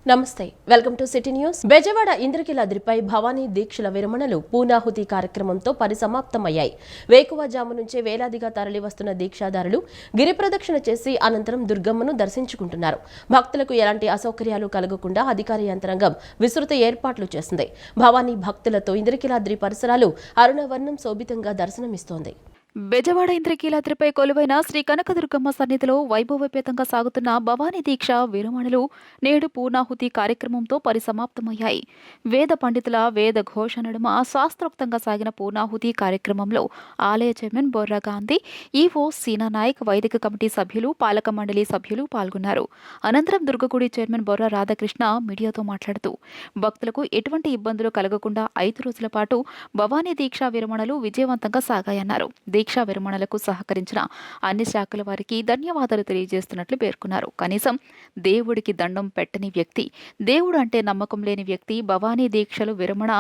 నమస్తే welcome to city news. Bezawada ఇంద్రకీలాద్రిపై భవానీ దీక్షల విరమణలు పూర్ణాహుతి కార్యక్రమంతో పరిసమాప్తమయ్యాయి. వేకువజాము నుంచే వేలాదిగా తరలివస్తున్న దీక్షాదారులు గిరి ప్రదక్షిణ చేసి అనంతరం దుర్గమ్మను దర్శించుకుంటున్నారు. భక్తులకు ఎలాంటి అసౌకర్యాలు కలగకుండా అధికార యంత్రాంగం విస్తృత ఏర్పాట్లు చేసింది. భవానీ భక్తులతో ఇంద్రకీలాద్రి పరిసరాలు అరుణవర్ణం శోభితంగా దర్శనమిస్తోంది. బెజవాడ ఇంద్రకీలాద్రిపై కొలువైన శ్రీ కనకదుర్గమ్మ సన్నిధిలో వైభవోపేతంగా సాగుతున్న భవానీ దీక్ష విరమణలు నేడు పూర్ణాహుతి కార్యక్రమంతో పరిసమాప్తమయ్యాయి. వేద పండితుల వేద ఘోష నడుమ శాస్త్రోక్తంగా సాగిన పూర్ణాహుతి కార్యక్రమంలో ఆలయ చైర్మన్ బొర్రా గాంధీ, ఈవో సీనా నాయక్, వైదిక కమిటీ సభ్యులు, పాలక మండలి సభ్యులు పాల్గొన్నారు. అనంతరం దుర్గగుడి చైర్మన్ బొర్రా రాధాకృష్ణ మీడియాతో మాట్లాడుతూ భక్తులకు ఎటువంటి ఇబ్బందులు కలగకుండా 5 రోజుల పాటు భవానీ దీక్ష విరమణలు విజయవంతంగా సాగాయన్నారు. దీక్షా విరమణలకు సహకరించిన అన్ని శాఖల వారికి ధన్యవాదాలు తెలియజేస్తున్నట్లు పేర్కొన్నారు. కనీసం దేవుడికి దండం పెట్టని వ్యక్తి, దేవుడు అంటే నమ్మకం లేని వ్యక్తి భవానీ దీక్షలు విరమణ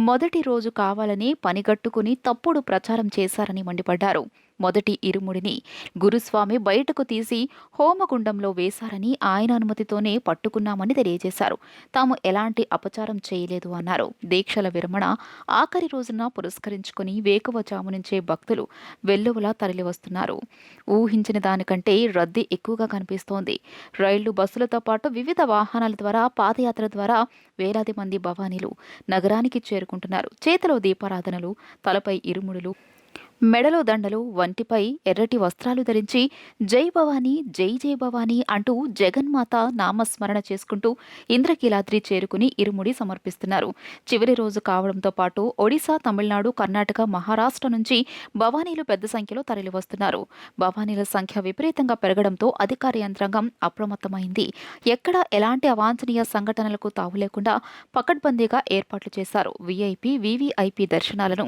మొదటి రోజు కావాలని పనిగట్టుకుని తప్పుడు ప్రచారం చేశారని మండిపడ్డారు. మొదటి ఇరుముడిని గురుస్వామి బయటకు తీసి హోమగుండంలో వేశారని ఆయన అనుమతితోనే పట్టుకున్నామని తెలియజేశారు. తాము ఎలాంటి అపచారం చేయలేదు అన్నారు. దీక్షల విరమణ ఆఖరి రోజున పురస్కరించుకుని వేకువజాము నుంచే భక్తులు వెల్లువలా తరలివస్తున్నారు. ఊహించిన దానికంటే రద్దీ ఎక్కువగా కనిపిస్తోంది. రైళ్లు, బస్సులతో పాటు వివిధ వాహనాల ద్వారా, పాదయాత్ర ద్వారా వేలాది మంది భవానీలు నగరానికి చేరుకుంటున్నారు. చేతిలో దీపారాధనలు, తలపై ఇరుముడులు, మెడలో దండలు, వంటిపై ఎర్రటి వస్త్రాలు ధరించి జై భవానీ, జై జై భవానీ అంటూ జగన్మాత నామస్మరణ చేసుకుంటూ ఇంద్రకీలాద్రి చేరుకుని ఇరుముడి సమర్పిస్తున్నారు. చివరి రోజు కావడంతో పాటు ఒడిశా, తమిళనాడు, కర్ణాటక, మహారాష్ట్ర నుంచి భవానీలు పెద్ద సంఖ్యలో తరలివస్తున్నారు. భవానీల సంఖ్య విపరీతంగా పెరగడంతో అధికార యంత్రాంగం అప్రమత్తమైంది. ఎక్కడా ఎలాంటి అవాంఛనీయ సంఘటనలకు తావు లేకుండా పకడ్బందీగా ఏర్పాట్లు చేశారు. వీఐపీ, వీవీఐపీ దర్శనాలను,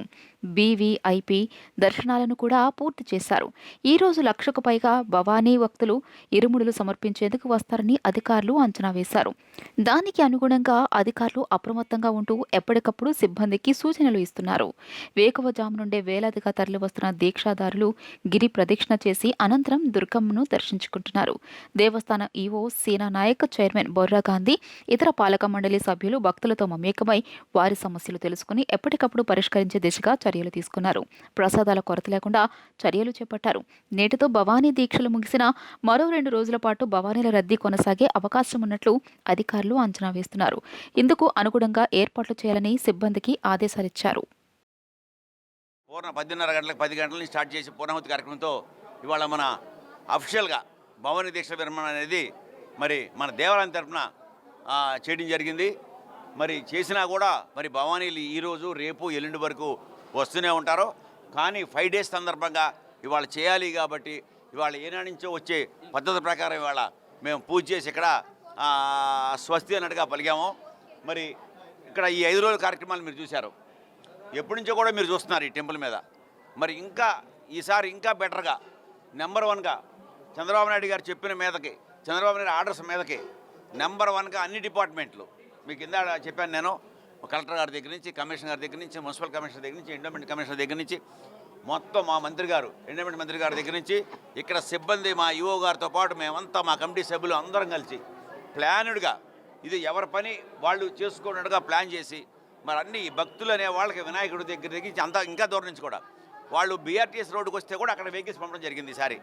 బీవీఐపీ దర్శనాలను కూడా పూర్తి చేశారు. ఈ రోజు 1,00,000కు పైగా భవానీ భక్తులు ఇరుముడులు సమర్పించేందుకు వస్తారని అధికారులు అంచనా వేశారు. దానికి అనుగుణంగా అధికారులు అప్రమత్తంగా ఉంటూ ఎప్పటికప్పుడు సిబ్బందికి సూచనలు ఇస్తున్నారు. వేకువజాము నుండే వేలాదిగా తరలివస్తున్న దీక్షాదారులు గిరి ప్రదక్షిణ చేసి అనంతరం దుర్గమ్మను దర్శించుకుంటున్నారు. దేవస్థానం ఈవో సీనా నాయక్, చైర్మన్ బొర్రా గాంధీ, ఇతర పాలక మండలి సభ్యులు భక్తులతో మమేకమై వారి సమస్యలు తెలుసుకుని ఎప్పటికప్పుడు పరిష్కరించే దిశగా చర్యలు తీసుకున్నారు. ప్రసాదాల కొరత లేకుండా చర్యలు చేపట్టారు. నేటితో భవానీ దీక్షలు ముగిసిన మరో 2 రోజుల పాటు భవానీల రద్దీ కొనసాగే అవకాశం ఉన్నట్లు అధికారులు అంచనా వేస్తున్నారు. ఇందుకు అనుగుణంగా ఏర్పాట్లు చేయాలని సిబ్బందికి ఆదేశాలిచ్చారు. 10:30 గంటలకు 10 గంటల నుంచి స్టార్ట్ చేసి పూర్ణాహుతి కార్యక్రమంతో ఇవాళ మన అఫిషియల్గా భవానీ దీక్ష విరమణ అనేది మరి మన దేవాలయం తరఫున చేయడం జరిగింది. మరి చేసినా కూడా మరి భవానీలు ఈరోజు, రేపు, ఎల్లుండి వరకు వస్తూనే ఉంటారు. కానీ 5 డేస్ సందర్భంగా ఇవాళ చేయాలి కాబట్టి ఇవాళ ఏనాటి నుంచో వచ్చే పద్ధతి ప్రకారం ఇవాళ మేము పూజ చేసి ఇక్కడ స్వస్తి అన్నట్టుగా పలిగాము. మరి ఇక్కడ ఈ 5 రోజుల కార్యక్రమాలు మీరు చూశారు. ఎప్పటి నుంచో కూడా మీరు చూస్తున్నారు ఈ టెంపుల్ మీద. మరి ఇంకా ఈసారి ఇంకా బెటర్గా నెంబర్ 1గా చంద్రబాబు నాయుడు గారు చెప్పిన మీదకి, చంద్రబాబు నాయుడు ఆర్డర్స్ మీదకి నెంబర్ 1గా అన్ని డిపార్ట్మెంట్లు, మీకు కింద చెప్పాను నేను, కలెక్టర్ గారి దగ్గర నుంచి, కమిషనర్ గారి దగ్గర నుంచి, మున్సిపల్ కమిషనర్ దగ్గర నుంచి, ఎండోమెంట్ కమిషనర్ దగ్గర నుంచి, మొత్తం మా మంత్రి గారు, ఎండోమెంట్ మంత్రి గారి దగ్గర నుంచి ఇక్కడ సిబ్బంది, మా ఈఓ గారితో పాటు మేమంతా, మా కమిటీ సభ్యులు అందరం కలిసి ప్లానుడ్గా ఇది ఎవరి పని వాళ్ళు చేసుకున్నట్టుగా ప్లాన్ చేసి మరి అన్ని భక్తులు అనే వాళ్ళకి వినాయకుడి దగ్గర నుంచి అంతా ఇంకా దూరం నుంచి కూడా వాళ్ళు బీఆర్టీఎస్ రోడ్డుకు వస్తే కూడా అక్కడ వెహికల్స్ పంపడం జరిగింది. ఈసారి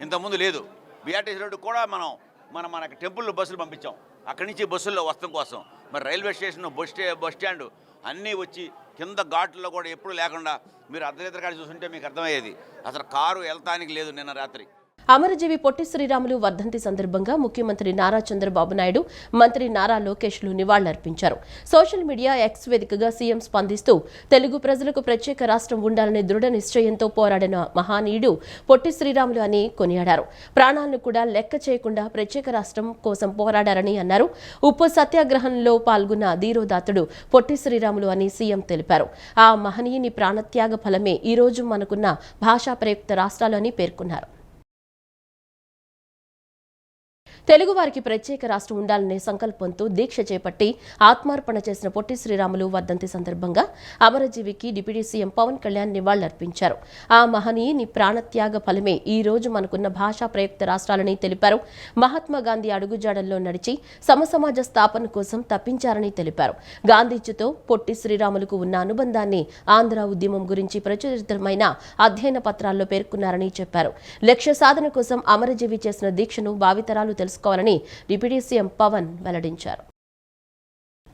ఇంతకుముందు లేదు. బీఆర్టీఎస్ రోడ్డు కూడా మన టెంపుల్ బస్సులు పంపించాం. అక్కడి నుంచి బస్సుల్లో వస్తం కోసం. మరి రైల్వే స్టేషన్, బస్ స్టాండ్ అన్నీ వచ్చి కింద ఘాట్లో కూడా ఎప్పుడు లేకుండా మీరు అర్ధరాత్రి కాడ చూస్తుంటే మీకు అర్థమయ్యేది. అసలు కారు వెళ్తానికి లేదు నిన్న రాత్రి. అమరజీవి పొట్టి శ్రీరాములు వర్ధంతి సందర్భంగా ముఖ్యమంత్రి నారా చంద్రబాబు నాయుడు, మంత్రి నారా లోకేష్లు నివాళులర్పించారు. సోషల్ మీడియా ఎక్స్ వేదికగా సీఎం స్పందిస్తూ తెలుగు ప్రజలకు ప్రత్యేక రాష్ట్రం ఉండాలనే దృఢ నిశ్చయంతో పోరాడిన మహానీయుడు పొట్టి శ్రీరాములు అని కొనియాడారు. ప్రాణాలను కూడా లెక్క చేయకుండా ప్రత్యేక రాష్ట్రం కోసం పోరాడారని అన్నారు. ఉప్పు సత్యాగ్రహంలో పాల్గొన్న ధీరోదాతుడు పొట్టి శ్రీరాములు అని సీఎం తెలిపారు. ఆ మహనీయుని ప్రాణత్యాగ ఫలమే ఈ రోజు మనకున్న భాషా ప్రయుక్త రాష్ట్రాలు అని పేర్కొన్నారు. తెలుగువారికి ప్రత్యేక రాష్ట్రం ఉండాలనే సంకల్పంతో దీక్ష చేపట్టి ఆత్మార్పణ చేసిన పొట్టి శ్రీరాములు వర్ధంతి సందర్భంగా అమరజీవికి డిప్యూటీ సీఎం పవన్ కళ్యాణ్ నివాళులర్పించారు. ఆ మహనీయుని ప్రాణత్యాగ ఫలమే ఈ రోజు మనకున్న భాషా ప్రయుక్త రాష్ట్రాలని తెలిపారు. మహాత్మా గాంధీ అడుగుజాడల్లో నడిచి సమసమాజ స్థాపన కోసం తప్పించారని తెలిపారు. గాంధీజీతో పొట్టి శ్రీరాములకు ఉన్న అనుబంధాన్ని ఆంధ్ర ఉద్యమం గురించి ప్రచురితమైన అధ్యయన పత్రాల్లో పేర్కొన్నారని చెప్పారు. లక్ష్య సాధన కోసం అమరజీవి చేసిన దీక్షను భావితరాలు తెలుసుకోవాలని డిప్యూటీ సీఎం పవన్ వెల్లడించారు.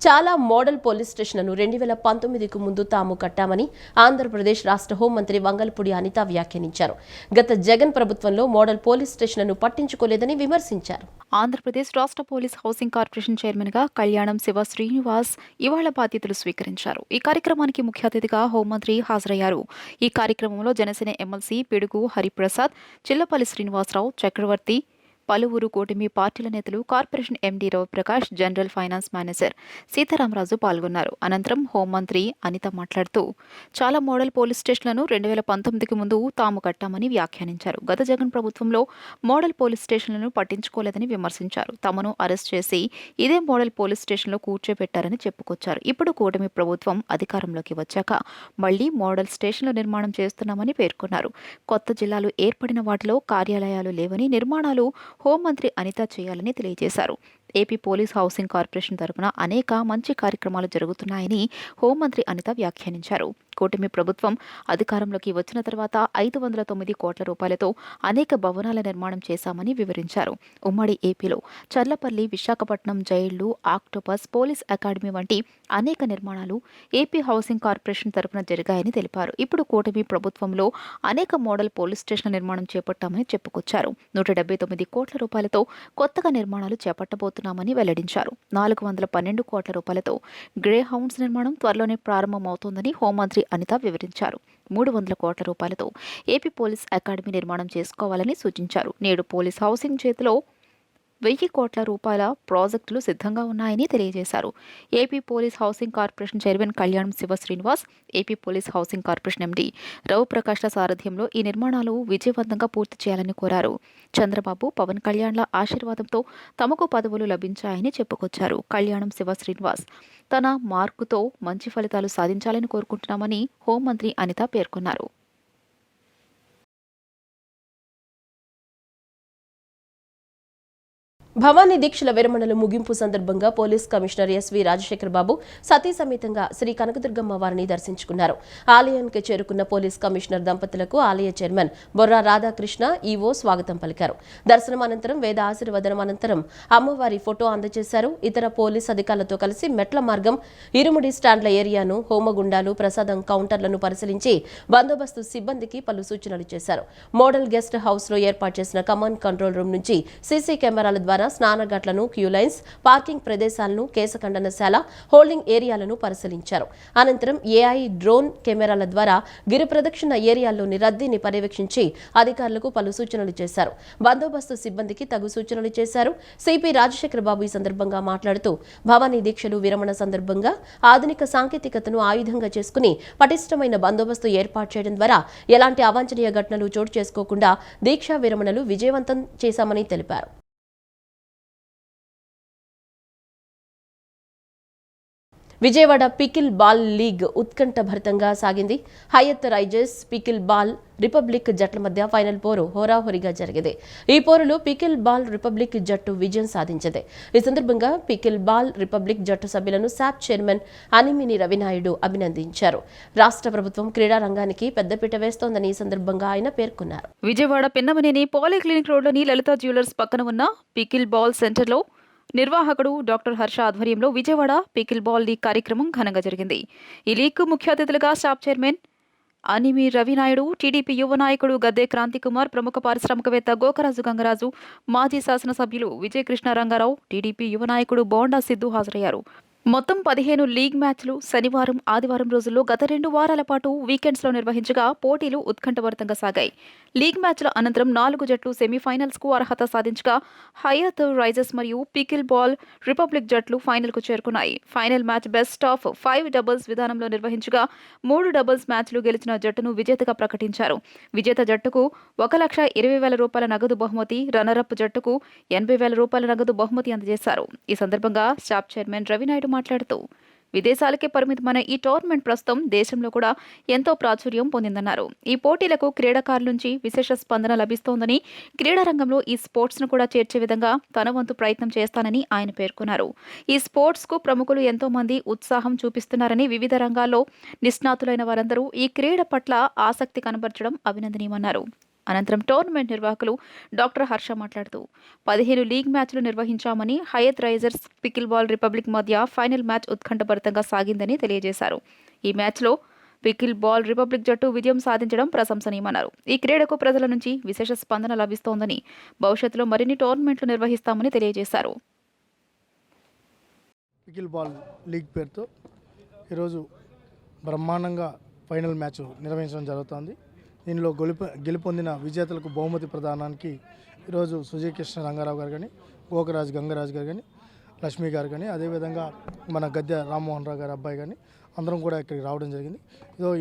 చాలా మోడల్ పోలీస్ స్టేషన్లను 2019కు ముందు తాము కట్టామని ఆంధ్రప్రదేశ్ రాష్ట్ర హోంమంత్రి వంగల్పూడి అనిత వ్యాఖ్యానించారు. గత జగన్ ప్రభుత్వంలో మోడల్ పోలీస్ స్టేషన్లను పట్టించుకోలేదని విమర్శించారు. ఆంధ్రప్రదేశ్ రాష్ట్ర పోలీస్ హౌసింగ్ కార్పొరేషన్ చైర్మన్గా కళ్యాణం శివ శ్రీనివాస్ ఇవాళ బాధ్యతలు స్వీకరించారు. ఈ కార్యక్రమానికి ముఖ్య అతిథిగా హోంమంత్రి హాజరయ్యారు. ఈ కార్యక్రమంలో జనసేన ఎమ్మెల్సీ పిడుగు హరిప్రసాద్, చిల్లపల్లి శ్రీనివాసరావు, చక్రవర్తి, పలువురు కూటమి పార్టీల నేతలు, corporation MD Ravi Prakash, general finance manager Sitaramaraju పాల్గొన్నారు. అనంతరం హోంమంత్రి అనిత మాట్లాడుతూ చాలా మోడల్ పోలీస్ స్టేషన్లను 2019కి ముందు తాము కట్టామని వ్యాఖ్యానించారు. గత జగన్ ప్రభుత్వంలో మోడల్ పోలీస్ స్టేషన్లను పట్టించుకోలేదని విమర్శించారు. తమను అరెస్ట్ చేసి ఇదే మోడల్ పోలీస్ స్టేషన్లో కూర్చోబెట్టారని చెప్పుకొచ్చారు. ఇప్పుడు కూటమి ప్రభుత్వం అధికారంలోకి వచ్చాక మళ్లీ మోడల్ స్టేషన్ల నిర్మాణం చేస్తున్నామని పేర్కొన్నారు. కొత్త జిల్లాలు ఏర్పడిన వాటిలో కార్యాలయాలు లేవని, నిర్మాణాలు హోంమంత్రి అనిత చేయాలని తెలియజేశారు. ఏపీ పోలీస్ హౌసింగ్ కార్పొరేషన్ తరపున అనేక మంచి కార్యక్రమాలు జరుగుతున్నాయని హోంమంత్రి అనిత వ్యాఖ్యానించారు. కూటమి ప్రభుత్వం అధికారంలోకి వచ్చిన తర్వాత 509 కోట్ల రూపాయలతో అనేక భవనాల నిర్మాణం చేశామని వివరించారు. ఉమ్మడి ఏపీలో చర్లపల్లి, విశాఖపట్నం జైళ్లు, ఆక్టోపస్, పోలీస్ అకాడమీ వంటి అనేక నిర్మాణాలు ఏపీ హౌసింగ్ కార్పొరేషన్ తరపున జరిగాయని తెలిపారు. ఇప్పుడు కూటమి ప్రభుత్వంలో అనేక మోడల్ పోలీస్ స్టేషన్ల నిర్మాణం చేపట్టామని చెప్పుకొచ్చారు. 179 కోట్ల రూపాయలతో కొత్తగా నిర్మాణాలు చేపట్టబోతున్నామని వెల్లడించారు. 412 కోట్ల రూపాయలతో గ్రే హౌండ్స్ నిర్మాణం త్వరలోనే ప్రారంభమవుతోందని హోంమంత్రి అనిత వివరించారు. 300 కోట్ల రూపాయలతో ఏపీ పోలీస్ అకాడమీ నిర్మాణం చేసుకోవాలని సూచించారు. నేడు పోలీస్ హౌసింగ్ చేతిలో 1000 కోట్ల రూపాయల ప్రాజెక్టులు సిద్ధంగా ఉన్నాయని తెలియజేశారు. AP police housing corporation chairman Kalyanam Siva Srinivas, AP police housing corporation MD రవిప్రకాష్ల సారథ్యంలో ఈ నిర్మాణాలు విజయవంతంగా పూర్తి చేయాలని కోరారు. చంద్రబాబు, పవన్ కళ్యాణ్ల ఆశీర్వాదంతో తమకు పదవులు లభించాయని చెప్పుకొచ్చారు. కళ్యాణం శివ శ్రీనివాస్ తన మార్కుతో మంచి ఫలితాలు సాధించాలని కోరుకుంటున్నామని హోంమంత్రి అనిత పేర్కొన్నారు. భవానీ దీక్షల విరమణలు ముగింపు సందర్భంగా పోలీస్ కమిషనర్ ఎస్వి రాజశేఖర్ బాబు సతీ సమేతంగా శ్రీ కనకదుర్గమ్మ వారిని దర్శించుకున్నారు. ఆలయానికి చేరుకున్న పోలీస్ కమిషనర్ దంపతులకు ఆలయ చైర్మన్ బొర్రా రాధాకృష్ణ ఈవో స్వాగతం పలికారు. దర్శనం అనంతరం వేద ఆశీర్వదనం అనంతరం అమ్మవారి ఫోటో అందజేశారు. ఇతర పోలీస్ అధికారులతో కలిసి మెట్ల మార్గం, ఇరుముడి స్టాండ్ల ఏరియాను, హోమగుండాలు, ప్రసాదం కౌంటర్లను పరిశీలించి బందోబస్తు సిబ్బందికి పలు సూచనలు చేశారు. మోడల్ గెస్ట్ హౌస్ లో ఏర్పాటు చేసిన కమాండ్ కంట్రోల్ రూమ్ నుంచి సీసీ కెమెరాల ద్వారా స్నానఘాట్లను, క్యూ లైన్స్, పార్కింగ్ ప్రదేశాలను, కేశఖండనశాల, హోల్డింగ్ ఏరియాలను పరిశీలించారు. అనంతరం ఏఐ డ్రోన్ కెమెరాల ద్వారా గిరి ప్రదక్షిణ ఏరియాల్లోని రద్దీని పర్యవేక్షించి అధికారులకు పలు సూచనలు చేశారు. బందోబస్తు సిబ్బందికి తగు సూచనలు చేశారు. సిపి రాజశేఖర్ బాబు ఈ సందర్భంగా మాట్లాడుతూ భవానీ దీక్షలు విరమణ సందర్భంగా ఆధునిక సాంకేతికతను ఆయుధంగా చేసుకుని పటిష్టమైన బందోబస్తు ఏర్పాటు చేయడం ద్వారా ఎలాంటి అవాంఛనీయ ఘటనలు చోటు చేసుకోకుండా దీక్షా విరమణలు విజయవంతం చేశామని తెలిపారు. విజయవాడ పికిల్ బాల్ లీగ్ ఉత్కంఠభరితంగా సాగింది. Hayat Risers, pickleball Republic జట్ల మధ్య ఫైనల్ పోరు హోరాహోరీగా జరిగింది. ఈ పోరులో పికిల్ బాల్ రిపబ్లిక్ జట్టు విజయం సాధించింది. ఈ సందర్భంగా పికిల్ బాల్ రిపబ్లిక్ జట్టు సభ్యులను శాప్ చైర్మన్ అనిమిని రవినాయుడు అభినందించారు. రాష్ట్ర ప్రభుత్వం క్రీడా రంగానికి పెద్దపీట వేస్తోందని ఈ సందర్భంగా ఆయన పేర్కొన్నారు. విజయవాడ పిన్నమనేని పాలిక్లినిక్ రోడ్లోని లలిత జ్యువెలర్స్ పక్కన ఉన్న పికిల్ బాల్ సెంటర్లో నిర్వాహకుడు డాక్టర్ హర్ష ఆధ్వర్యంలో విజయవాడ పికిల్ బాల్ లీగ్ కార్యక్రమం ఘనంగా జరిగింది. ఈ లీగ్కు ముఖ్య అతిథులుగా staff chairman anime Ravi Naidu, TDP యువ నాయకుడు గద్దే క్రాంతికుమార్, ప్రముఖ పారిశ్రామికవేత్త గోకరాజు గంగరాజు, మాజీ శాసనసభ్యులు విజయకృష్ణ రంగారావు, టీడీపీ యువ నాయకుడు బోండా సిద్ధు హాజరయ్యారు. మొత్తం 15 లీగ్ మ్యాచ్లు శనివారం, ఆదివారం రోజుల్లో గత 2 వారాల పాటు వీకెండ్స్లో నిర్వహించగా పోటీలు ఉత్కంఠభరితంగా సాగాయి. లీగ్ మ్యాచ్ల అనంతరం 4 జట్లు సెమీఫైనల్స్కు అర్హత సాధించగా హయత్ రైజర్స్ మరియు పికిల్ బాల్ రిపబ్లిక్ జట్లు ఫైనల్కు చేరుకున్నాయి. Final match best of 5 doubles విధానంలో నిర్వహించగా 3 డబుల్స్ మ్యాచ్లు గెలిచిన జట్టును విజేతగా ప్రకటించారు. విజేత జట్టుకు ₹1,20,000 నగదు బహుమతి, రన్నరప్ జట్టుకు ₹80,000 నగదు బహుమతి అందజేశారు. ఈ సందర్భంగా స్టాఫ్ చైర్మన్ రవినాయుడు మాట్లాడుతూ విదేశాలకే పరిమితమైన ఈ టోర్నమెంట్ ప్రస్తుతం దేశంలో కూడా ఎంతో ప్రాచుర్యం పొందిందన్నారు. ఈ పోటీలకు క్రీడాకారుల నుంచి విశేష స్పందన లభిస్తోందని, క్రీడా రంగంలో ఈ స్పోర్ట్స్ను కూడా చేర్చే విధంగా తన వంతు ప్రయత్నం చేస్తానని ఆయన పేర్కొన్నారు. ఈ స్పోర్ట్స్కు ప్రముఖులు ఎంతో మంది ఉత్సాహం చూపిస్తున్నారని, వివిధ రంగాల్లో నిష్ణాతులైన వారందరూ ఈ క్రీడ పట్ల ఆసక్తి కనబరచడం అభినందనీయమన్నారు. అనంతరం టోర్నమెంట్ నిర్వాహకులు డాక్టర్ హర్ష మాట్లాడుతూ 15 లీగ్ మ్యాచ్లు నిర్వహించామని, Hayath Risers pickleball republic మధ్య ఫైనల్ మ్యాచ్ ఉత్కంఠభరితంగా సాగిందని తెలియజేశారు. ఈ మ్యాచ్లో పికిల్ బాల్ రిపబ్లిక్ జట్టు విజయం సాధించడం ప్రశంసనీయమన్నారు. ఈ క్రీడకు ప్రజల నుంచి విశేష స్పందన లభిస్తోందని, భవిష్యత్తులో మరిన్ని టోర్నమెంట్లు నిర్వహిస్తామని తెలియజేశారు. పికిల్ బాల్ లీగ్ పేరుతో ఈరోజు బ్రహ్మాండంగా ఫైనల్ మ్యాచ్ నిర్వహించడం జరుగుతోంది. దీనిలో గెలుపొందిన విజేతలకు బహుమతి ప్రదానానికి ఈరోజు సుజయకృష్ణ రంగారావు గారు కానీ, గోకరాజ్ గంగరాజు గారు కానీ, లక్ష్మి గారు కానీ, అదేవిధంగా మన గద్దె రామ్మోహన్ రావు గారి అబ్బాయి కానీ అందరం కూడా ఇక్కడికి రావడం జరిగింది.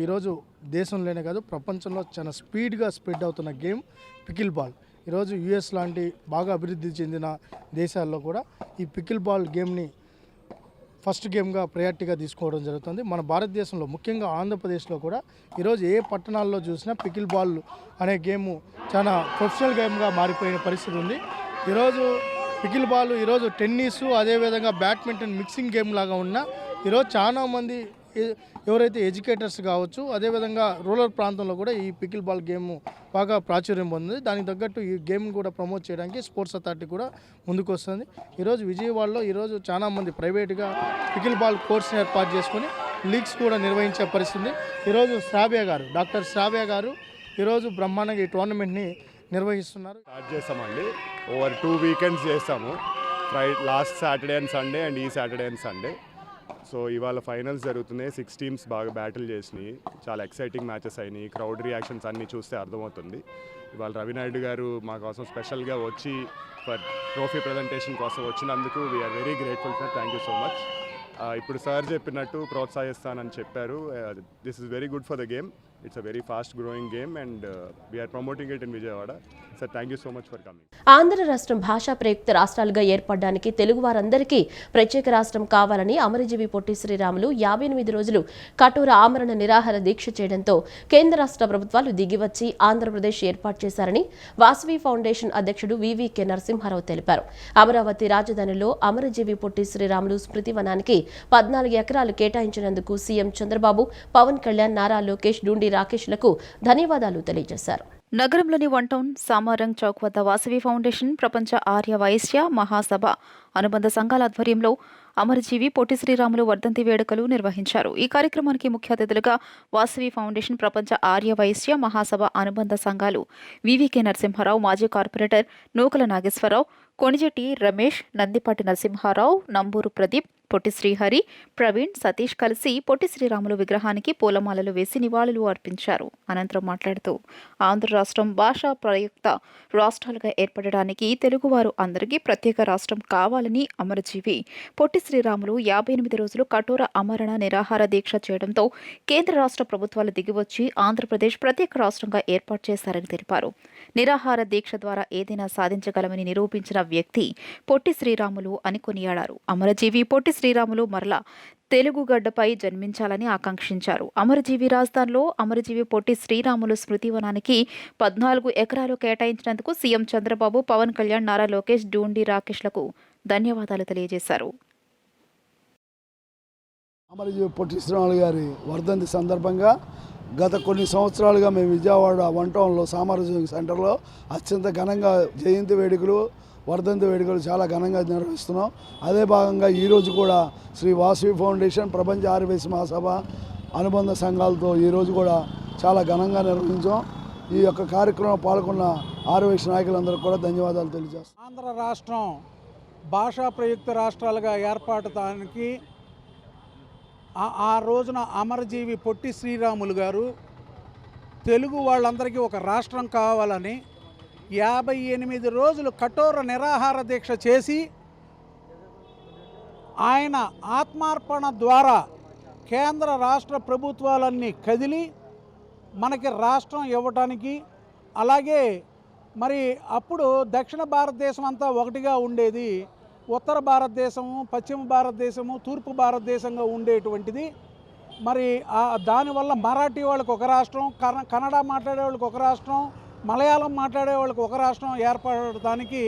ఈరోజు దేశంలోనే కాదు ప్రపంచంలో చాలా స్పీడ్గా స్ప్రెడ్ అవుతున్న గేమ్ పికిల్ బాల్. ఈరోజు యుఎస్ లాంటి బాగా అభివృద్ధి చెందిన దేశాల్లో కూడా ఈ పికిల్ బాల్ గేమ్ని ఫస్ట్ గేమ్గా ప్రయారిటీగా తీసుకోవడం జరుగుతుంది. మన భారతదేశంలో ముఖ్యంగా ఆంధ్రప్రదేశ్లో కూడా ఈరోజు ఏ పట్టణాల్లో చూసినా పికిల్ బాల్ అనే గేము చాలా ప్రొఫెషనల్ గేమ్గా మారిపోయిన పరిస్థితి ఉంది. ఈరోజు పికిల్ బాల్ ఈరోజు టెన్నిస్, అదేవిధంగా బ్యాడ్మింటన్ మిక్సింగ్ గేమ్ లాగా ఉన్న ఈరోజు చాలామంది ఎవరైతే ఎడ్యుకేటర్స్ కావచ్చు, అదేవిధంగా రూరల్ ప్రాంతంలో కూడా ఈ పికిల్ బాల్ గేమ్ బాగా ప్రాచుర్యం పొందింది. దానికి తగ్గట్టు ఈ గేమ్ కూడా ప్రమోట్ చేయడానికి స్పోర్ట్స్ అథారిటీ కూడా ముందుకు వస్తుంది. ఈరోజు విజయవాడలో ఈరోజు చాలామంది ప్రైవేట్గా పికిల్ బాల్ కోర్స్ని ఏర్పాటు చేసుకొని లీగ్స్ కూడా నిర్వహించే పరిస్థితి. ఈరోజు డాక్టర్ శ్రావ్య గారు ఈరోజు బ్రహ్మాండంగా ఈ టోర్నమెంట్ని నిర్వహిస్తున్నారు. స్టార్ట్ చేస్తామండి. ఓవర్ 2 వీకెండ్స్ చేస్తాము. Last Saturday and Sunday and ఈ సాటర్డే అండ్ సండే. సో ఇవాళ ఫైనల్స్ జరుగుతున్నాయి. 6 టీమ్స్ బాగా బ్యాటిల్ చేసినాయి. చాలా ఎక్సైటింగ్ మ్యాచెస్ అయినాయి. క్రౌడ్ రియాక్షన్స్ అన్నీ చూస్తే అర్థమవుతుంది. ఇవాళ రవినాయుడు గారు మా కోసం స్పెషల్గా వచ్చి ఫర్ ట్రోఫీ ప్రజెంటేషన్ కోసం వచ్చినందుకు we are very grateful sir. Thank you so much. ఇప్పుడు సార్ చెప్పినట్టు ప్రోత్సహిస్తానని చెప్పారు. This is very good for the game. It's a very fast growing game and we are promoting it in Vijayawada. Sir, thank you so much for coming. Andhra రాష్ట్రం భాషా ప్రయుక్త రాష్ట్రాలుగా ఏర్పడడానికి తెలుగు వారందరికీ ప్రత్యేక రాష్ట్రం కావాలని అమరజీవి పొట్టి శ్రీరాములు 58 రోజులు కఠోర ఆమరణ నిరాహార దీక్ష చేయడంతో కేంద్ర రాష్ట్ర ప్రభుత్వాలు దిగివచ్చి ఆంధ్రప్రదేశ్ ఏర్పాటు చేశారని వాసవి ఫౌండేషన్ అధ్యక్షుడు వివికే నరసింహారావు తెలిపారు. అమరావతి రాజధానిలో అమరజీవి పొట్టి శ్రీరాములు స్మృతివనానికి 14 ఎకరాలు కేటాయించినందుకు సీఎం చంద్రబాబు, పవన్ కళ్యాణ్, నారా లోకేష్, డూండి రాకేష్లకు ధన్యవాదాలు తెలియజేశారు. నగరంలోని 1 టౌన్ సామారంగ్ చౌక్ వద్ద వాసవి ఫౌండేషన్, ప్రపంచ ఆర్య వైశ్య మహాసభ అనుబంధ సంఘాల ఆధ్వర్యంలో అమరజీవి పొట్టి శ్రీరాములు వర్ధంతి వేడుకలు నిర్వహించారు. ఈ కార్యక్రమానికి ముఖ్య అతిథులుగా వాసవి ఫౌండేషన్, ప్రపంచ ఆర్య వైశ్య మహాసభ అనుబంధ సంఘాలు వివికే నరసింహారావు, మాజీ కార్పొరేటర్ నూకల నాగేశ్వరరావు, కొణిజెట్టి రమేష్, నందిపాటి నరసింహారావు, నంబూరు ప్రదీప్, పొట్టి శ్రీహరి, ప్రవీణ్, సతీష్ కలిసి పొట్టి శ్రీరాములు విగ్రహానికి పూలమాలలు వేసి నివాళులు అర్పించారు. అనంతరం మాట్లాడుతూ ఆంధ్ర రాష్ట్రం భాషా ప్రయుక్త రాష్ట్రాలుగా ఏర్పడడానికి తెలుగువారు అందరికీ ప్రత్యేక రాష్ట్రం కావాలని అమరజీవి పొట్టి శ్రీరాములు 58 రోజులు కఠోర ఆమరణ నిరాహార దీక్ష చేయడంతో కేంద్ర రాష్ట్ర ప్రభుత్వాలు దిగివచ్చి ఆంధ్రప్రదేశ్ ప్రత్యేక రాష్ట్రంగా ఏర్పాటు చేశారని తెలిపారు. నిరాహార దీక్ష ద్వారా ఏదైనా సాధించగలమని నిరూపించిన వ్యక్తి పొట్టి శ్రీరాములు అని కొనియాడారు. అమరజీవి పొట్టి శ్రీరాములు మరలా తెలుగు గడ్డపై జన్మించాలని ఆకాంక్షించారు. అమరజీవి రాజధానిలో అమరజీవి పొట్టి శ్రీరాములు స్మృతివనానికి 14 ఎకరాలు కేటాయించినందుకు సీఎం చంద్రబాబు, పవన్ కళ్యాణ్, నారా లోకేష్, డూండి రాకేష్లకు ధన్యవాదాలు తెలియజేశారు. అమరజీవి పొట్టి శ్రీరాములు గారి వర్ధంతి సందర్భంగా గత కొన్ని సంవత్సరాలుగా మేము విజయవాడ 1 టౌన్లో సామాజిక సెంటర్లో అత్యంత ఘనంగా జయంతి వేడుకలు, వర్ధంతి వేడుకలు చాలా ఘనంగా నిర్వహిస్తున్నాం. అదే భాగంగా ఈరోజు కూడా శ్రీ వాసవి ఫౌండేషన్, ప్రపంచ ఆర్యవైశ్య మహాసభ అనుబంధ సంఘాలతో ఈరోజు కూడా చాలా ఘనంగా నిర్వహించాం. ఈ యొక్క కార్యక్రమం పాల్గొన్న ఆర్యవైశ్య నాయకులందరికీ కూడా ధన్యవాదాలు తెలియజేస్తాం. ఆంధ్ర రాష్ట్రం భాషా ప్రయుక్త రాష్ట్రాలుగా ఏర్పడటానికి ఆ రోజున అమరజీవి పొట్టి శ్రీరాములు గారు తెలుగు వాళ్ళందరికీ ఒక రాష్ట్రం కావాలని 58 రోజులు కఠోర నిరాహార దీక్ష చేసి ఆయన ఆత్మార్పణ ద్వారా కేంద్ర రాష్ట్ర ప్రభుత్వాలన్నీ కదిలి మనకి రాష్ట్రం ఇవ్వటానికి, అలాగే మరి అప్పుడు దక్షిణ భారతదేశం అంతా ఒకటిగా ఉండేది, ఉత్తర భారతదేశము, పశ్చిమ భారతదేశము, తూర్పు భారతదేశంగా ఉండేటువంటిది. మరి దానివల్ల మరాఠీ వాళ్ళకి ఒక రాష్ట్రం, కన్నడ మాట్లాడే వాళ్ళకి ఒక రాష్ట్రం, మలయాళం మాట్లాడే వాళ్ళకి ఒక రాష్ట్రం ఏర్పడటానికి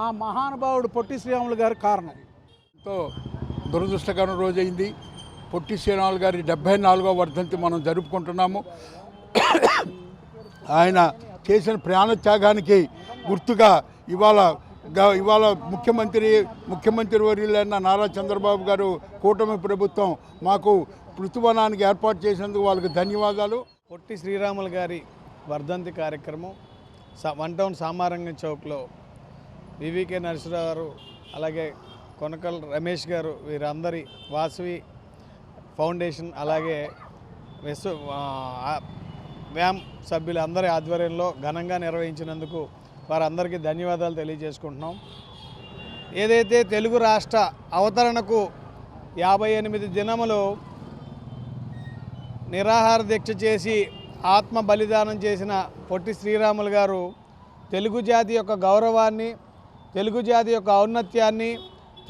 ఆ మహానుభావుడు పొట్టి శ్రీరాములు గారి కారణం. ఎంతో దురదృష్టకరం రోజైంది. పొట్టి శ్రీరాములు గారి 74వ వర్ధంతి మనం జరుపుకుంటున్నాము. ఆయన చేసిన ప్రాణత్యాగానికి గుర్తుగా ఇవాళ ముఖ్యమంత్రి వర్యులైన నారా చంద్రబాబు గారు, కూటమి ప్రభుత్వం మాకు పృథువనానికి ఏర్పాటు చేసినందుకు వాళ్ళకి ధన్యవాదాలు. పొట్టి శ్రీరాములు గారి వర్ధంతి కార్యక్రమం 1 టౌన్ సామారంగం చౌక్లో వివికే నరసింహరావు గారు, అలాగే కొనకల్ రమేష్ గారు, వీరందరి వాసవి ఫౌండేషన్, అలాగే వ్యామ్ సభ్యులందరి ఆధ్వర్యంలో ఘనంగా నిర్వహించినందుకు వారందరికీ ధన్యవాదాలు తెలియజేసుకుంటున్నాం. ఏదైతే తెలుగు రాష్ట్ర అవతరణకు 58 దినములు నిరాహార దీక్ష చేసి ఆత్మ బలిదానం చేసిన పొట్టి శ్రీరాములు గారు తెలుగు జాతి యొక్క గౌరవాన్ని, తెలుగు జాతి యొక్క ఔన్నత్యాన్ని,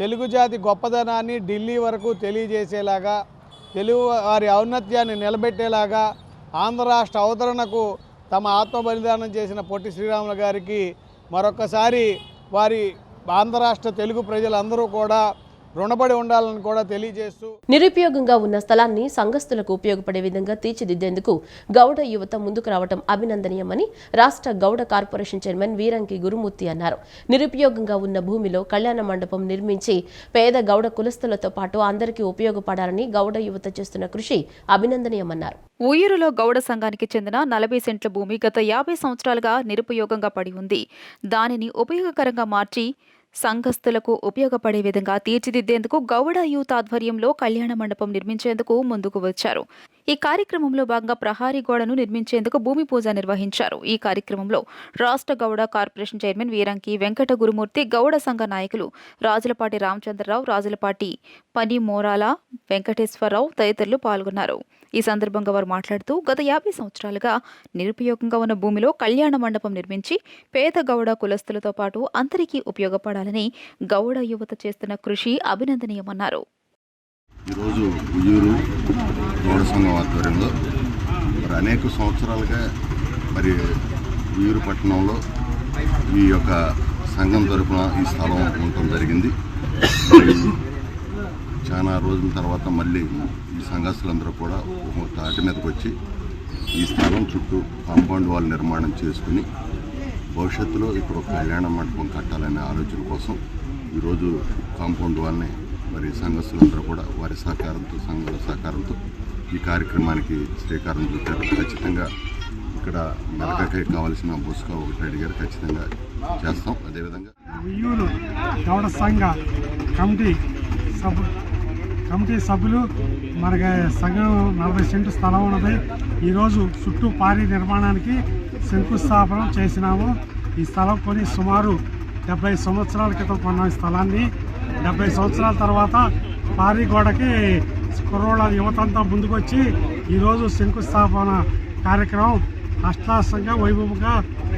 తెలుగు జాతి గొప్పదనాన్ని ఢిల్లీ వరకు తెలియజేసేలాగా, తెలుగు వారి ఔన్నత్యాన్ని నిలబెట్టేలాగా ఆంధ్ర రాష్ట్ర అవతరణకు తమ ఆత్మ బలిదానం చేసిన పొట్టి శ్రీరాములు గారికి మరొకసారి వారి ఆంధ్ర రాష్ట్ర తెలుగు ప్రజలందరూ కూడా రుణపడి ఉండాలని కూడా తెలియజేస్తూ, నిరుపయోగంగా ఉన్న స్థలాన్ని సంఘస్థులకు ఉపయోగపడే విధంగా తీర్చిదిద్దేందుకు గౌడ యువత ముందుకు రావడం అభినందనీయమని రాష్ట్ర గౌడ కార్పొరేషన్ చైర్మన్ వీరంకి గురుమూర్తి అన్నారు. నిరుపయోగంగా ఉన్న భూమిలో కళ్యాణ మండపం నిర్మించి పేద గౌడ కులస్తులతో పాటు అందరికీ ఉపయోగపడాలని గౌడ యువత చేస్తున్న కృషి అభినందనీయమన్నారు. ఉయ్యూరులో గౌడ సంఘానికి చెందిన 40 సెంట్ల భూమి గత 50 సంవత్సరాలుగా నిరుపయోగంగా పడి ఉంది. దానిని ఉపయోగకరంగా మార్చి సంఘస్థులకు ఉపయోగపడే విధంగా తీర్చిదిద్దేందుకు గౌడ యూత్ ఆధ్వర్యంలో కళ్యాణ మండపం నిర్మించేందుకు ముందుకు వచ్చారు. ఈ కార్యక్రమంలో భాగంగా ప్రహారీ గోడను నిర్మించేందుకు భూమి పూజ నిర్వహించారు. ఈ కార్యక్రమంలో రాష్ట్ర గౌడ కార్పొరేషన్ చైర్మన్ వీరంకి వెంకట గురుమూర్తి, గౌడ సంఘ నాయకులు రాజులపాటి రామచంద్రరావు, రాజులపాటి పని మోరాల వెంకటేశ్వరరావు తదితరులు పాల్గొన్నారు. ఈ సందర్భంగా వారు మాట్లాడుతూ గత 50 సంవత్సరాలుగా నిరుపయోగంగా ఉన్న భూమిలో కళ్యాణ మండపం నిర్మించి పేద గౌడ కులస్తులతో పాటు అందరికీ ఉపయోగపడాలని గౌడ యువత చేస్తున్న కృషి అభినందనీయమన్నారు. ఈరోజు ఉయ్యూరు గౌడ సంఘం ఆధ్వర్యంలో మరి అనేక సంవత్సరాలుగా మరి ఉయ్యూరు పట్టణంలో ఈ యొక్క సంఘం తరపున ఈ స్థలం ఉండటం జరిగింది. చాలా రోజుల తర్వాత మళ్ళీ ఈ సంఘస్థులందరూ కూడా ఒక తాటి మీదకి వచ్చి ఈ స్థలం చుట్టూ కాంపౌండ్ వాల్ నిర్మాణం చేసుకుని భవిష్యత్తులో ఇక్కడ ఒక కళ్యాణ మండపం కట్టాలనే ఆలోచన కోసం ఈరోజు కాంపౌండ్ వాల్ని మరి సంఘస్థులందరూ కూడా వారి సహకారంతో, సంఘాల సహకారంతో ఈ కార్యక్రమానికి శ్రీకారం చుట్టారు. ఖచ్చితంగా ఇక్కడ మెలకకి కావాల్సిన బుస్కా ఒకటి అడిగారు, ఖచ్చితంగా చేస్తాం. అదేవిధంగా ఉయ్యూరు గౌడ సంఘ కమిటీ సభ్యులు మనకి సంఘం 40 సెంటు స్థలం ఉన్నది. ఈరోజు చుట్టూ పారి నిర్మాణానికి శంకుస్థాపన చేసినాము. ఈ స్థలం కొని సుమారు 70 సంవత్సరాల క్రితం కొన్న స్థలాన్ని 70 సంవత్సరాల తర్వాత పారి గోడకి కుర్రోళ్ళ యువతంతా ముందుకొచ్చి ఈరోజు శంకుస్థాపన కార్యక్రమం అష్టాసంగా వైభవంగా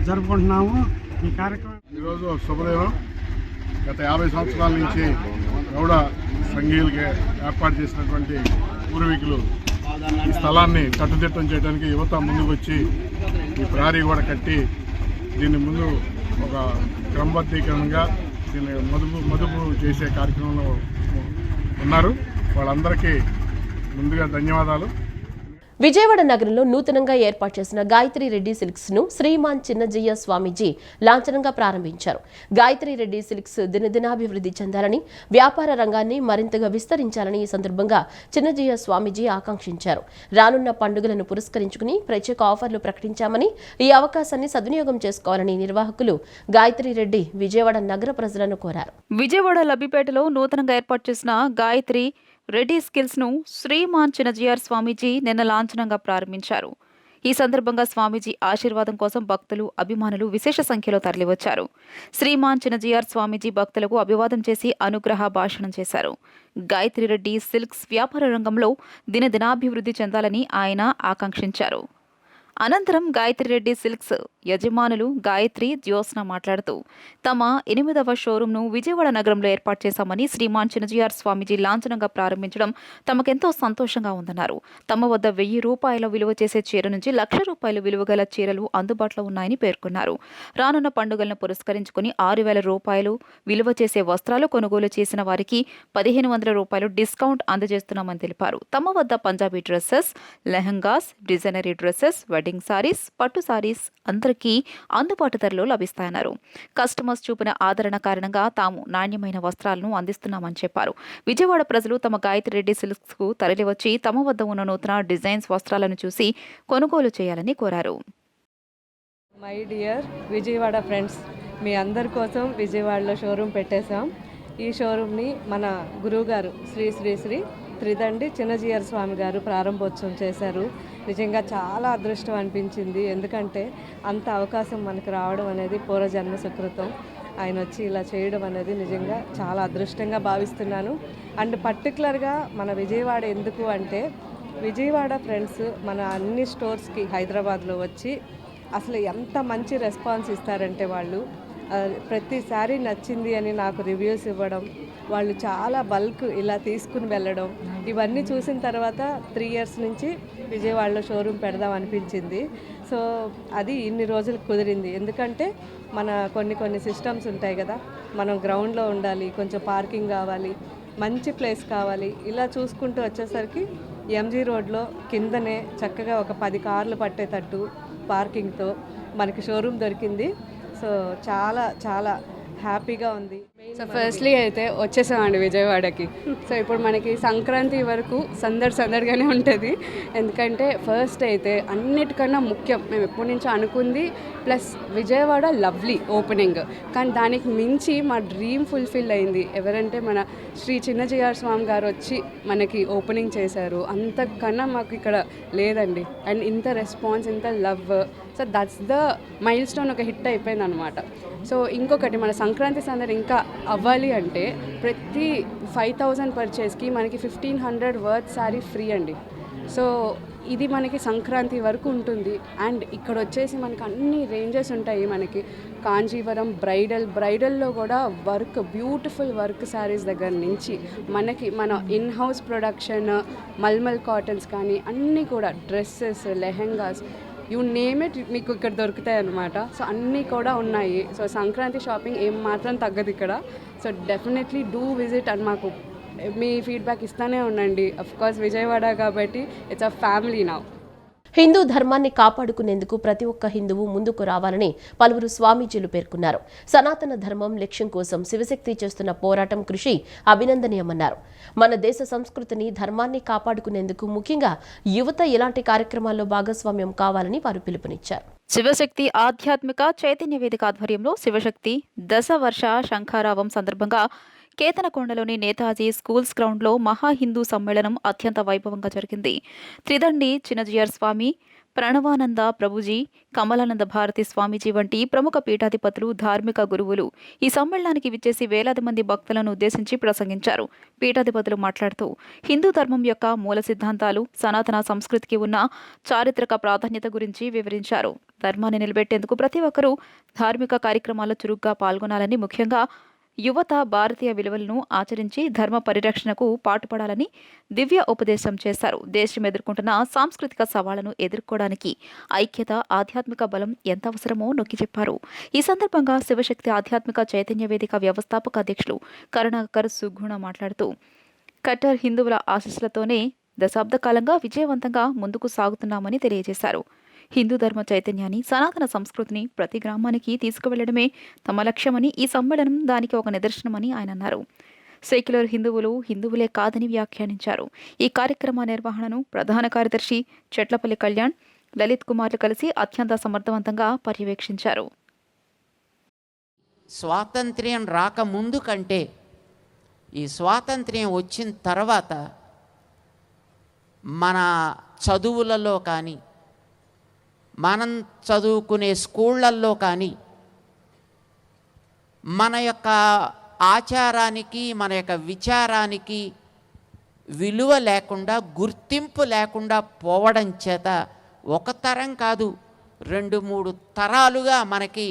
జరుపుకుంటున్నాము. ఈ కార్యక్రమం ఈరోజు శుభదినం. గత 50 సంవత్సరాల నుంచి గౌడ సంఘీయులకి ఏర్పాటు చేసినటువంటి పూర్వీకులు ఈ స్థలాన్ని కట్టుదిట్టం చేయడానికి యువత ముందుకు వచ్చి ఈ ప్రహరీ గోడ కట్టి దీన్ని ముందు ఒక క్రమబద్ధీకరణగా దీన్ని మదుపు చేసే కార్యక్రమంలో ఉన్నారు. వాళ్ళందరికీ ముందుగా ధన్యవాదాలు. విజయవాడ నగరంలో నూతనంగా ఏర్పాటు చేసిన గాయత్రి రెడ్డి సిల్క్స్ ను శ్రీమాన్ చిన్నజయ్య స్వామీజీ లాంఛనంగా ప్రారంభించారు. గాయత్రి రెడ్డి సిల్క్స్ దినదినాభివృద్ధి చెందాలని, వ్యాపార రంగాన్ని మరింతగా విస్తరించాలని ఈ సందర్భంగా చిన్నజయ్య స్వామీజీ ఆకాంక్షించారు. రానున్న పండుగలను పురస్కరించుకుని ప్రత్యేక ఆఫర్లు ప్రకటించామని, ఈ అవకాశాన్ని సద్వినియోగం చేసుకోవాలని నిర్వాహకులు గాయత్రి రెడ్డి విజయవాడ నగర ప్రజలను కోరారు. విజయవాడ లబ్బిపేటలో నూతనంగా ఏర్పాటు చేసిన గాయత్రి రెడ్డి స్కిల్స్ను శ్రీమాన్ చినజీఆర్ స్వామీజీ నిన్న లాంఛనంగా ప్రారంభించారు. ఈ సందర్భంగా స్వామీజీ ఆశీర్వాదం కోసం భక్తులు, అభిమానులు విశేష సంఖ్యలో తరలివచ్చారు. శ్రీమాన్ చినజీఆర్ స్వామీజీ భక్తులకు అభివాదం చేసి అనుగ్రహ భాషణం చేశారు. గాయత్రి రెడ్డి సిల్క్స్ వ్యాపార రంగంలో దినదినాభివృద్ధి చెందాలని ఆయన ఆకాంక్షించారు. అనంతరం గాయత్రి రెడ్డి సిల్క్స్ యజమానులు గాయత్రి, జ్యోత్స్న మాట్లాడుతూ తమ 8వ షోరూంను విజయవాడ నగరంలో ఏర్పాటు చేశామని, శ్రీమాన్ చినజీఆర్ స్వామీజీ లాంఛనంగా ప్రారంభించడం తమకెంతో సంతోషంగా ఉందన్నారు. తమ వద్ద 1000 రూపాయల విలువ చేసే చీర నుంచి 1,00,000 రూపాయల విలువ గల చీరలు అందుబాటులో ఉన్నాయని పేర్కొన్నారు. రానున్న పండుగలను పురస్కరించుకుని 6,000 రూపాయలు విలువ చేసే వస్త్రాలు కొనుగోలు చేసిన వారికి 1,500 రూపాయలు డిస్కౌంట్ అందజేస్తున్నామని తెలిపారు. తమ వద్ద Punjabi dresses, lehengas, designery dresses, wedding saris, పట్టు సారీస్ అందరికీ అందుబాటు ధరలో లభిస్తాయన్నారు. కస్టమర్స్ చూపిన ఆదరణ కారణంగా తాము నాణ్యమైన వస్త్రాలను అందిస్తున్నామని చెప్పారు. విజయవాడ ప్రజలు తమ గాయత్రి రెడ్డి సిల్క్స్ కు తరలివచ్చి తమ వద్ద ఉన్న నూతన డిజైన్స్ వస్త్రాలను చూసి కొనుగోలు చేయాలని కోరారు. మై డియర్ విజయవాడ ఫ్రెండ్స్, మీ అందరి కోసం విజయవాడలో షోరూమ్ పెట్టేశాం. ఈ షోరూమ్ని మన గురువుగారు శ్రీ శ్రీ శ్రీ త్రిదండి చినజీఆర్ స్వామి గారు ప్రారంభోత్సవం చేశారు. నిజంగా చాలా అదృష్టం అనిపించింది. ఎందుకంటే అంత అవకాశం మనకు రావడం అనేది పూర్వజన్మ సుకృతం. ఆయన వచ్చి ఇలా చేయడం అనేది నిజంగా చాలా అదృష్టంగా భావిస్తున్నాను. అండ్ పర్టికులర్గా మన విజయవాడ ఎందుకు అంటే, విజయవాడ ఫ్రెండ్స్ మన అన్ని స్టోర్స్కి హైదరాబాద్లో వచ్చి అసలు ఎంత మంచి రెస్పాన్స్ ఇస్తారంటే, వాళ్ళు ప్రతిసారి నచ్చింది అని నాకు రివ్యూస్ ఇవ్వడం, వాళ్ళు చాలా బల్క్ ఇలా తీసుకుని వెళ్ళడం, ఇవన్నీ చూసిన తర్వాత 3 years నుంచి విజయవాడలో షోరూమ్ పెడదాం అనిపించింది. సో అది ఇన్ని రోజులు కుదిరింది. ఎందుకంటే మన కొన్ని సిస్టమ్స్ ఉంటాయి కదా, మనం గ్రౌండ్లో ఉండాలి, కొంచెం పార్కింగ్ కావాలి, మంచి ప్లేస్ కావాలి. ఇలా చూసుకుంటూ వచ్చేసరికి ఎంజీ రోడ్లో కిందనే చక్కగా ఒక 10 కార్లు పట్టేటట్టు పార్కింగ్తో మనకి షోరూమ్ దొరికింది. సో చాలా చాలా హ్యాపీగా ఉంది. సో ఫస్ట్లీ అయితే వచ్చేసామండి విజయవాడకి. సో ఇప్పుడు మనకి సంక్రాంతి వరకు సందడిగానే ఉంటుంది. ఎందుకంటే ఫస్ట్ అయితే అన్నిటికన్నా ముఖ్యం మేము ఎప్పటి నుంచో అనుకుంది, ప్లస్ విజయవాడ లవ్లీ ఓపెనింగ్. కానీ దానికి మించి మా డ్రీమ్ ఫుల్ఫిల్ అయింది. ఎవరంటే మన శ్రీ చినజీఆర్ స్వామి గారు వచ్చి మనకి ఓపెనింగ్ చేశారు. అంతకన్నా మాకు ఇక్కడ లేదండి. అండ్ ఇంత రెస్పాన్స్, ఇంత love. So that's the mile stone, ఒక హిట్ అయిపోయింది అనమాట. సో ఇంకొకటి, మన సంక్రాంతి సందడి ఇంకా అవ్వాలి అంటే ప్రతి 5,000 పర్చేస్కి మనకి 1,500 వర్త్ శారీ ఫ్రీ అండి. సో ఇది మనకి సంక్రాంతి వరకు ఉంటుంది. అండ్ ఇక్కడ వచ్చేసి మనకి అన్ని రేంజెస్ ఉంటాయి. మనకి కాంజీవరం బ్రైడల్లో కూడా వర్క్, బ్యూటిఫుల్ వర్క్ శారీస్ దగ్గర నుంచి మనకి మన in house production, mulmul cottons కానీ అన్నీ కూడా, dresses, lehengas, you name it మీకు ఇక్కడ దొరుకుతాయి అన్నమాట. సో అన్నీ కూడా ఉన్నాయి. సో సంక్రాంతి షాపింగ్ ఏం మాత్రం తగ్గదు ఇక్కడ. So definitely do visit. And మాకు మీ ఫీడ్బ్యాక్ ఇస్తూనే ఉండండి. అఫ్కోర్స్ విజయవాడ కాబట్టి it's a family now. Hindu ధర్మాన్ని కాపాడుకునేందుకు ప్రతి ఒక్క హిందువు ముందుకు రావాలని పలువురు స్వామీజీలు పేర్కొన్నారు. సనాతన ధర్మం లక్ష్యం కోసం శివశక్తి చేస్తున్న పోరాటం, కృషి అభినందనీయమన్నారు. మన దేశ సంస్కృతిని, ధర్మాన్ని కాపాడుకునేందుకు ముఖ్యంగా యువత ఇలాంటి కార్యక్రమాల్లో భాగస్వామ్యం కావాలని వారు పిలుపునిచ్చారు. శివశక్తి ఆధ్యాత్మిక చైతన్య వేదిక ఆధ్వర్యంలో శివశక్తి దశవర్ష శంఖారావం సందర్భంగా కేతనకొండలోని నేతాజీ స్కూల్స్ గ్రౌండ్లో మహా హిందూ సమ్మేళనం అత్యంత వైభవంగా జరిగింది. త్రిదండి చినజీఆర్ స్వామి, ప్రణవానంద ప్రభుజీ, కమలానంద భారతి స్వామీజీ వంటి ప్రముఖ పీఠాధిపతులు, ధార్మిక గురువులు ఈ సమ్మేళనానికి విచ్చేసి వేలాది మంది భక్తులను ఉద్దేశించి ప్రసంగించారు. పీఠాధిపతులు మాట్లాడుతూ హిందూ ధర్మం యొక్క మూల సిద్ధాంతాలు, సనాతన సంస్కృతికి ఉన్న చారిత్రక ప్రాధాన్యత గురించి వివరించారు. ధర్మాన్ని నిలబెట్టేందుకు ప్రతి ఒక్కరూ ధార్మిక కార్యక్రమాల్లో చురుగ్గా పాల్గొనాలని, ముఖ్యంగా యువత భారతీయ విలువలను ఆచరించి ధర్మ పరిరక్షణకు పాటుపడాలని దివ్య ఉపదేశం చేశారు. దేశం ఎదుర్కొంటున్న సాంస్కృతిక సవాళ్లను ఎదుర్కోవడానికి ఐక్యత, ఆధ్యాత్మిక బలం ఎంత అవసరమో నొక్కి చెప్పారు. ఈ సందర్భంగా శివశక్తి ఆధ్యాత్మిక చైతన్య వేదిక వ్యవస్థాపక అధ్యక్షులు కరుణాకర్ సుగుణ మాట్లాడుతూ, కట్టర్ హిందువుల ఆశీస్సులతోనే దశాబ్ద కాలంగా విజయవంతంగా ముందుకు సాగుతున్నామని తెలియజేశారు. హిందూ ధర్మ చైతన్యాన్ని, సనాతన సంస్కృతిని ప్రతి గ్రామానికి తీసుకువెళ్లడమే తమ లక్ష్యమని, ఈ సమ్మేళనం దానికి ఒక నిదర్శనమని ఆయన అన్నారు. సెక్యులర్ హిందువులు హిందువులే కాదని వ్యాఖ్యానించారు. ఈ కార్యక్రమ నిర్వహణను ప్రధాన కార్యదర్శి చెట్లపల్లి కళ్యాణ్, లలిత్ కుమార్లు కలిసి అత్యంత సమర్థవంతంగా పర్యవేక్షించారు. స్వాతంత్ర్యం రాకముందు కంటే ఈ స్వాతంత్ర్యం వచ్చిన తర్వాత మన చదువులలో కానీ మనం చదువుకునే స్కూళ్ళల్లో కానీ మన యొక్క ఆచారానికి మన యొక్క విచారానికి విలువ లేకుండా గుర్తింపు లేకుండా పోవడం చేత ఒక తరం కాదు 2-3 తరాలుగా మనకి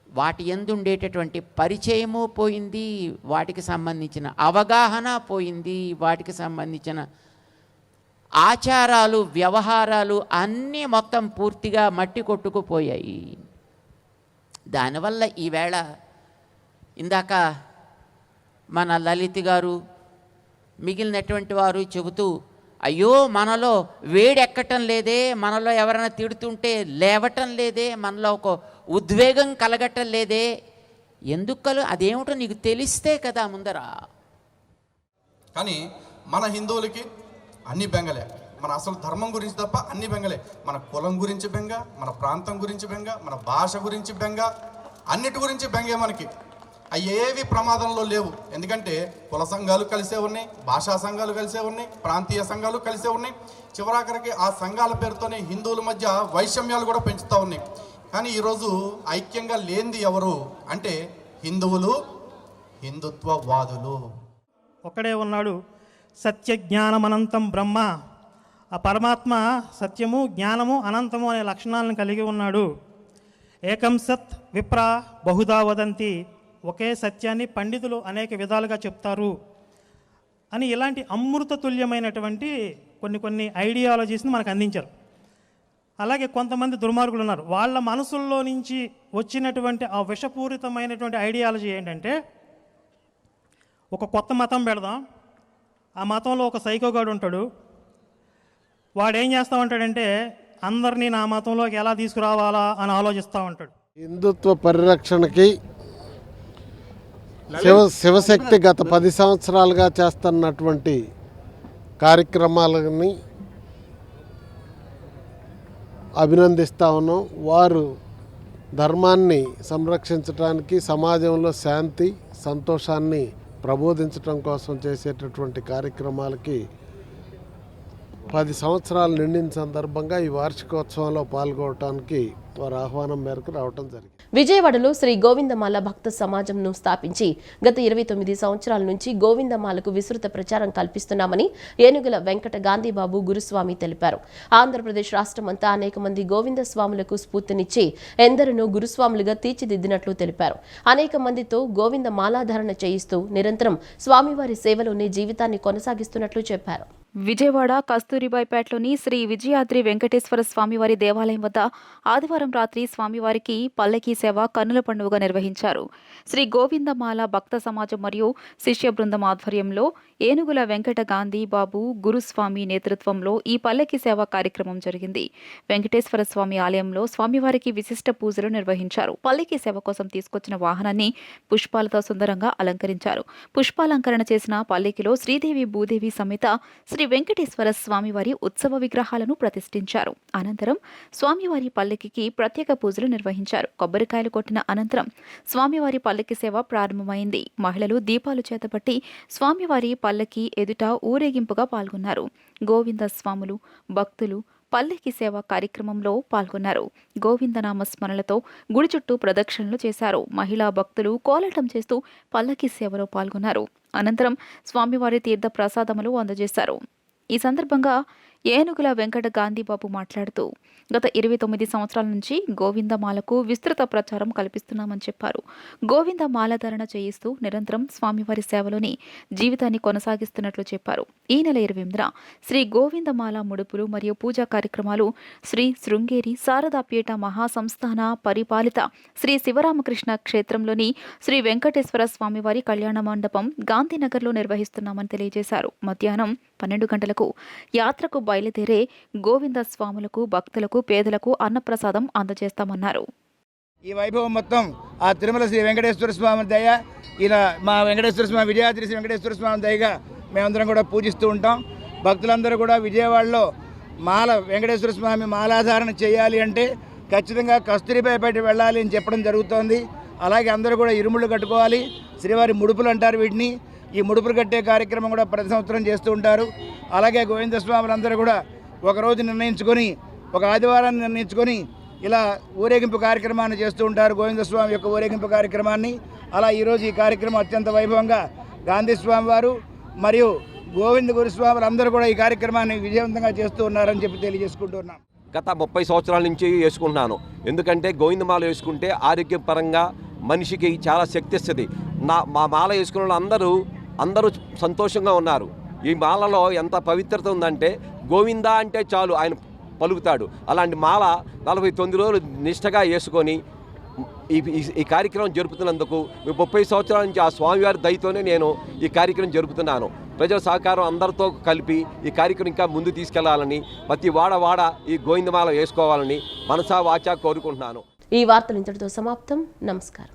వాటి యందు ఉండేటటువంటి పరిచయము పోయింది, వాటికి సంబంధించిన అవగాహన పోయింది, వాటికి సంబంధించిన ఆచారాలు వ్యవహారాలు అన్నీ మొత్తం పూర్తిగా మట్టి కొట్టుకుపోయాయి. దానివల్ల ఈవేళ ఇందాక మన లలిత్ గారు మిగిలినటువంటి వారు చెబుతూ అయ్యో మనలో వేడెక్కటం లేదే, మనలో ఎవరైనా తిడుతుంటే లేవటం లేదే, మనలో ఒక ఉద్వేగం కలగటం లేదే, ఎందుకు అదేమిటో నీకు తెలిస్తే కదా ముందరా. కానీ మన హిందువులకి అన్ని బెంగలే, మన అసలు ధర్మం గురించి తప్ప అన్ని బెంగలే. మన కులం గురించి బెంగ, మన ప్రాంతం గురించి బెంగ, మన భాష గురించి బెంగ, అన్నిటి గురించి బెంగే మనకి. అవి ఏవి ప్రమాదంలో లేవు. ఎందుకంటే కుల సంఘాలు కలిసే ఉన్నాయి, భాషా సంఘాలు కలిసే ఉన్నాయి, ప్రాంతీయ సంఘాలు కలిసే ఉన్నాయి. చివరాఖరికి ఆ సంఘాల పేరుతోనే హిందువుల మధ్య వైషమ్యాలు కూడా పెంచుతూ ఉన్నాయి. కానీ ఈరోజు ఐక్యంగా లేనిది ఎవరు అంటే హిందువులు, హిందుత్వవాదులు. ఒకడే ఉన్నాడు, సత్య జ్ఞానమనంతం బ్రహ్మ. ఆ పరమాత్మ సత్యము జ్ఞానము అనంతము అనే లక్షణాలను కలిగి ఉన్నాడు. ఏకం సత్ విప్ర బహుదా వదంతి, ఒకే సత్యాన్ని పండితులు అనేక విధాలుగా చెప్తారు అని ఇలాంటి అమృతతుల్యమైనటువంటి కొన్ని ఐడియాలజీస్ని మనకు అందించారు. అలాగే కొంతమంది దుర్మార్గులు ఉన్నారు, వాళ్ళ మనసుల్లో నుంచి వచ్చినటువంటి ఆ విషపూరితమైనటువంటి ఐడియాలజీ ఏంటంటే ఒక కొత్త మతం పెడదాం, ఆ మతంలో ఒక సైకోగాడు ఉంటాడు, వాడు ఏం చేస్తూ ఉంటాడంటే అందరినీ నా మతంలోకి ఎలా తీసుకురావాలా అని ఆలోచిస్తూ ఉంటాడు. హిందుత్వ పరిరక్షణకి శివశక్తి గత 10 సంవత్సరాలుగా చేస్తున్నటువంటి కార్యక్రమాలని అభినందిస్తూ ఉన్నాం. వారు ధర్మాన్ని సంరక్షించడానికి, సమాజంలో శాంతి సంతోషాన్ని ప్రబోధించడం కోసం చేసేటటువంటి కార్యక్రమాలకి 10 సంవత్సరాలు నిండిన సందర్భంగా ఈ వార్షికోత్సవంలో పాల్గొనడానికి వారి ఆహ్వానం మేరకు రావడం జరిగింది. విజయవాడలో శ్రీ గోవిందమాల భక్త సమాజంను స్థాపించి గత 29 సంవత్సరాల నుంచి గోవిందమాలకు విస్తృత ప్రచారం కల్పిస్తున్నామని ఏనుగుల వెంకట గాంధీబాబు గురుస్వామి తెలిపారు. ఆంధ్రప్రదేశ్ రాష్ట్రమంతా అనేక మంది గోవింద స్వాములకు స్ఫూర్తినిచ్చి ఎందరినో గురుస్వాములుగా తీర్చిదిద్దినట్లు తెలిపారు. అనేక మందితో గోవింద మాలాధారణ చేయిస్తూ నిరంతరం స్వామివారి సేవలోనే జీవితాన్ని కొనసాగిస్తున్నట్లు చెప్పారు. విజయవాడ కస్తూరిబాయిపేటలోని శ్రీ విజయాద్రి వెంకటేశ్వర స్వామివారి దేవాలయం వద్ద ఆదివారం రాత్రి స్వామివారికి పల్లకీ సేవ కన్నుల పండుగగా నిర్వహించారు. శ్రీ గోవిందమాల భక్త సమాజం మరియు శిష్య బృందం ఆధ్వర్యంలో ఏనుగుల వెంకట గాంధీ బాబు గురుస్వామి నేతృత్వంలో ఈ పల్లకీ సేవ కార్యక్రమం జరిగింది. వెంకటేశ్వర స్వామి ఆలయంలో స్వామివారికి విశిష్ట పూజలు నిర్వహించారు. పల్లకీ సేవ కోసం తీసుకొచ్చిన వాహనాన్ని పుష్పాలతో సుందరంగా అలంకరించారు. పుష్పాలంకరణ చేసిన పల్లకీలో శ్రీదేవి భూదేవి సమేత శ్రీ వెంకటేశ్వర స్వామివారి ఉత్సవ విగ్రహాలను ప్రతిష్ఠించారు. అనంతరం స్వామివారి పల్లకికి ప్రత్యేక పూజలు నిర్వహించారు. కొబ్బరికాయలు కొట్టిన అనంతరం స్వామివారి పల్లకి సేవ ప్రారంభమైంది. మహిళలు దీపాలు చేతపట్టి స్వామివారి పల్లకి ఎదుట ఊరేగింపుగా పాల్గొన్నారు. గోవింద స్వాములు, భక్తులు పల్లకి సేవ కార్యక్రమంలో పాల్గొన్నారు. గోవిందనామ స్మరణలతో గుడి చుట్టూ ప్రదక్షిణలు చేశారు. మహిళా భక్తులు కోలాటం చేస్తూ పల్లకి సేవలో పాల్గొన్నారు. అనంతరం స్వామివారి తీర్థ ప్రసాదములు అందజేశారు. ఈ సందర్భంగా ఏనుగుల వెంకట గాంధీబాబు మాట్లాడుతూ గత 29 సంవత్సరాల నుంచి గోవిందమాలకు విస్తృత ప్రచారం కల్పిస్తున్నామని చెప్పారు. గోవిందమాలధారణ చేయిస్తూ నిరంతరం స్వామివారి సేవలోని జీవితాన్ని కొనసాగిస్తున్నట్లు చెప్పారు. ఈ నెల 28న శ్రీ గోవిందమాల ముడుపులు మరియు పూజా కార్యక్రమాలు శ్రీ శృంగేరి శారదాపీఠ మహాసంస్థాన పరిపాలిత శ్రీ శివరామకృష్ణ క్షేత్రంలోని శ్రీ వెంకటేశ్వర స్వామివారి కళ్యాణ మండపం గాంధీనగర్లో నిర్వహిస్తున్నామని తెలియజేశారు. మధ్యాహ్నం 12 గంటలకు యాత్రకు బయలుదేరే గోవింద స్వాములకు, భక్తులకు, పేదలకు అన్నప్రసాదం అందజేస్తామన్నారు. ఈ వైభవం మొత్తం ఆ తిరుమల శ్రీ వెంకటేశ్వర స్వామి దయ, ఈయన మా వెంకటేశ్వర స్వామి విజయాద్రి శ్రీ వెంకటేశ్వర స్వామి దయగా మేమందరం కూడా పూజిస్తూ ఉంటాం. భక్తులందరూ కూడా విజయవాడలో వెంకటేశ్వర స్వామి మాలాధారణ చేయాలి అంటే ఖచ్చితంగా కస్తూరిబాయిపేట వెళ్ళాలి అని చెప్పడం జరుగుతోంది. అలాగే అందరూ కూడా ఇరుముళ్ళు కట్టుకోవాలి. శ్రీవారి ముడుపులు అంటారు వీటిని. ఈ ముడుపులు కట్టే కార్యక్రమం కూడా ప్రతి సంవత్సరం చేస్తూ ఉంటారు. అలాగే గోవిందస్వాములందరూ కూడా ఒకరోజు నిర్ణయించుకొని, ఒక ఆదివారాన్ని నిర్ణయించుకొని ఇలా ఊరేగింపు కార్యక్రమాన్ని చేస్తూ ఉంటారు, గోవిందస్వామి యొక్క ఊరేగింపు కార్యక్రమాన్ని. అలా ఈరోజు ఈ కార్యక్రమం అత్యంత వైభవంగా గాంధీ స్వామి వారు మరియు గోవింద గురుస్వాములు అందరూ కూడా ఈ కార్యక్రమాన్ని విజయవంతంగా చేస్తూ ఉన్నారని చెప్పి తెలియజేసుకుంటూ ఉన్నాం. గత 30 సంవత్సరాల నుంచి వేసుకుంటున్నాను. ఎందుకంటే గోవిందమాల వేసుకుంటే ఆరోగ్యపరంగా మనిషికి చాలా శక్తి ఇస్తుంది. మా మాల వేసుకున్న వాళ్ళు అందరూ సంతోషంగా ఉన్నారు. ఈ మాలలో ఎంత పవిత్రత ఉందంటే గోవింద అంటే చాలు ఆయన పలుకుతాడు. అలాంటి మాల 49 రోజులు నిష్టగా వేసుకొని ఈ కార్యక్రమం జరుపుతున్నందుకు 30 సంవత్సరాల నుంచి ఆ స్వామివారి దయతోనే నేను ఈ కార్యక్రమం జరుపుతున్నాను. ప్రజల సహకారం అందరితో కలిపి ఈ కార్యక్రమం ఇంకా ముందు తీసుకెళ్లాలని, ప్రతి వాడ ఈ గోవిందమాల వేసుకోవాలని మనసా వాచా కోరుకుంటున్నాను. ఈ వార్తలు ఇంతటితో సమాప్తం. నమస్కారం.